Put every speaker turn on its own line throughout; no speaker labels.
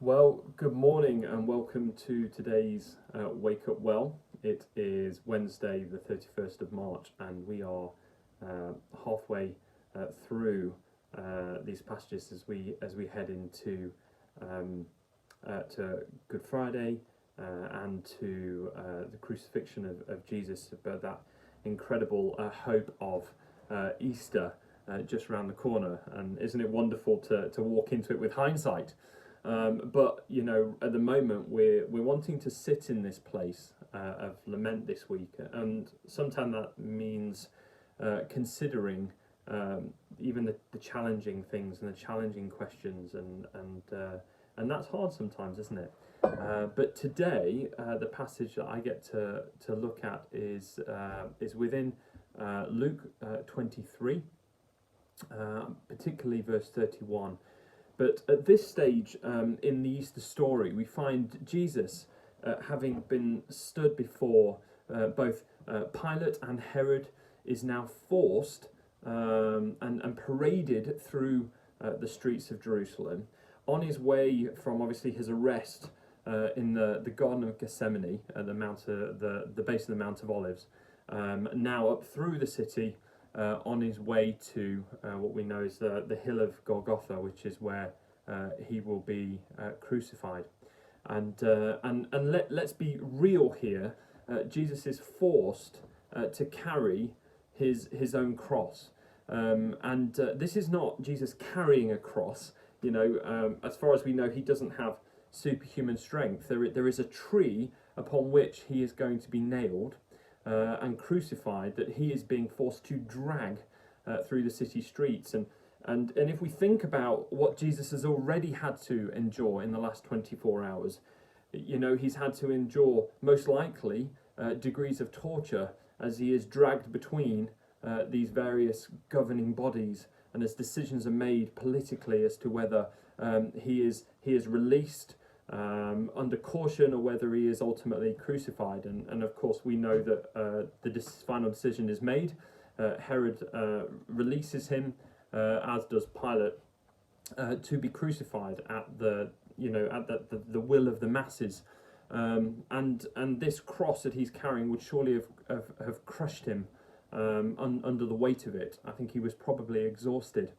Well, good morning and welcome to today's Wake Up Well. It is Wednesday, the 31st of March, and we are halfway through these passages as we head into um, to Good Friday and to the crucifixion of Jesus, but that incredible hope of Easter just around the corner. And isn't it wonderful to walk into it with hindsight? But at the moment we're wanting to sit in this place of lament this week, and sometimes that means considering even the challenging things and the challenging questions, and that's hard sometimes, isn't it? But today, the passage that I get to look at is within Luke 23, particularly verse 31. But at this stage in the Easter story, we find Jesus having been stood before both Pilate and Herod, is now forced and paraded through the streets of Jerusalem on his way from obviously his arrest in the Garden of Gethsemane at the base of the Mount of Olives, now up through the city on his way to what we know is the hill of Golgotha, which is where he will be crucified. Let's be real here. Jesus is forced to carry his own cross, and this is not Jesus carrying a cross. As far as we know, he doesn't have superhuman strength. There is a tree upon which he is going to be nailed and crucified, that he is being forced to drag through the city streets. And if we think about what Jesus has already had to endure in the last 24 hours, he's had to endure most likely degrees of torture as he is dragged between these various governing bodies, and as decisions are made politically as to whether he is released under caution or whether he is ultimately crucified. And of course, we know that the final decision is made. Herod releases him, as does Pilate, to be crucified at the will of the masses. And this cross that he's carrying would surely have crushed him under the weight of it. I think he was probably exhausted.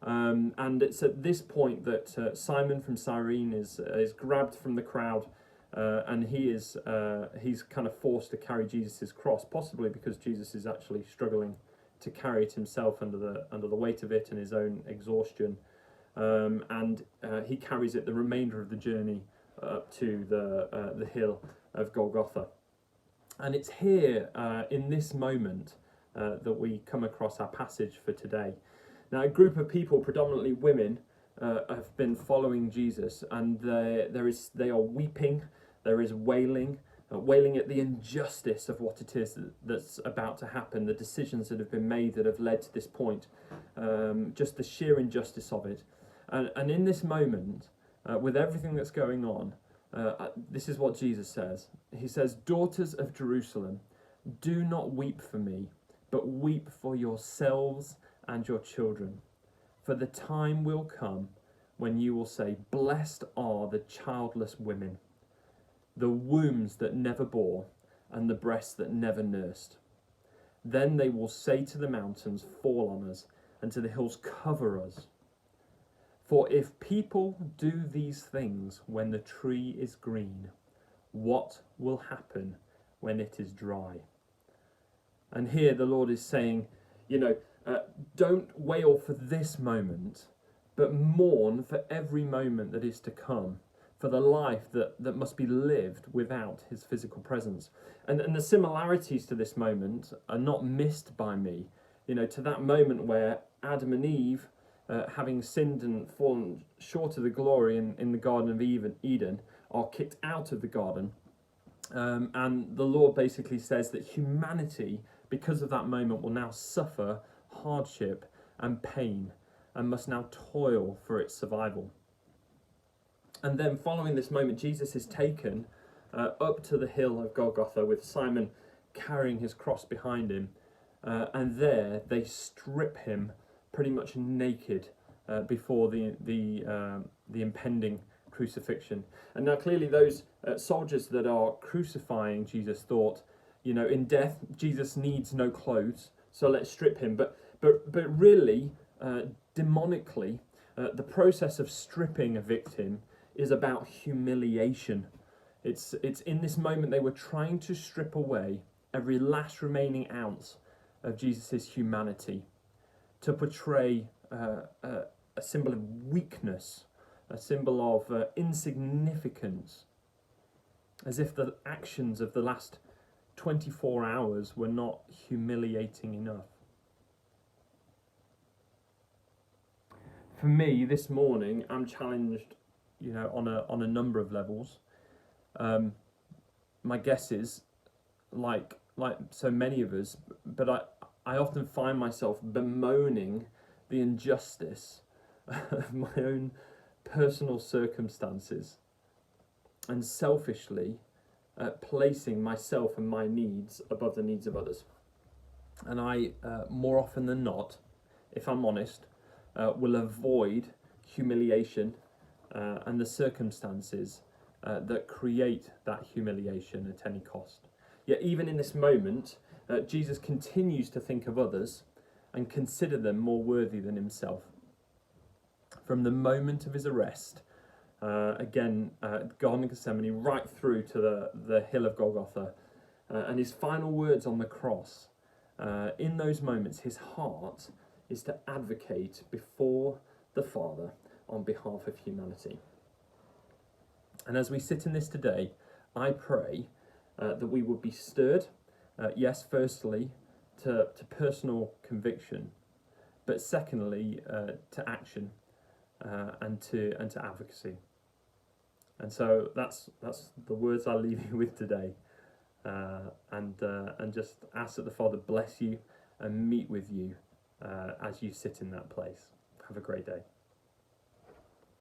And it's at this point that Simon from Cyrene is grabbed from the crowd, and he's kind of forced to carry Jesus' cross, possibly because Jesus is actually struggling to carry it himself under the weight of it and his own exhaustion. And he carries it the remainder of the journey up to the hill of Golgotha. And it's here in this moment that we come across our passage for today. Now, a group of people, predominantly women, have been following Jesus, and they are weeping. There is wailing, wailing at the injustice of what it is that's about to happen, the decisions that have been made that have led to this point, just the sheer injustice of it. And in this moment, with everything that's going on, this is what Jesus says. He says, "Daughters of Jerusalem, do not weep for me, but weep for yourselves and your children. For the time will come when you will say, 'Blessed are the childless women, the wombs that never bore, and the breasts that never nursed.' Then they will say to the mountains, 'Fall on us,' and to the hills, 'Cover us.' For if people do these things when the tree is green, what will happen when it is dry?" And here the Lord is saying, don't wail for this moment, but mourn for every moment that is to come, for the life that must be lived without his physical presence. And the similarities to this moment are not missed by me, to that moment where Adam and Eve, having sinned and fallen short of the glory in the Garden of Eden, are kicked out of the garden. And the Lord basically says that humanity, because of that moment, will now suffer hardship and pain and must now toil for its survival. And then following this moment, Jesus is taken up to the hill of Golgotha with Simon carrying his cross behind him, and there they strip him pretty much naked before the impending crucifixion. And now clearly those soldiers that are crucifying Jesus thought, in death Jesus needs no clothes, so let's strip him. But really, demonically, the process of stripping a victim is about humiliation. It's in this moment they were trying to strip away every last remaining ounce of Jesus' humanity, to portray a symbol of weakness, a symbol of insignificance, as if the actions of the last 24 hours were not humiliating enough. For me, this morning, I'm challenged, on a number of levels. My guess is, like so many of us, but I often find myself bemoaning the injustice of my own personal circumstances, and selfishly placing myself and my needs above the needs of others. And I, more often than not, if I'm honest, will avoid humiliation and the circumstances that create that humiliation at any cost. Yet even in this moment, Jesus continues to think of others and consider them more worthy than himself. From the moment of his arrest, Garden of Gethsemane, right through to the hill of Golgotha, and his final words on the cross, in those moments his heart is to advocate before the Father on behalf of humanity. And as we sit in this today, I pray that we would be stirred, yes, firstly, to personal conviction, but secondly, to action and to advocacy. And so that's the words I'll leave you with today, and just ask that the Father bless you and meet with you as you sit in that place. Have a great day.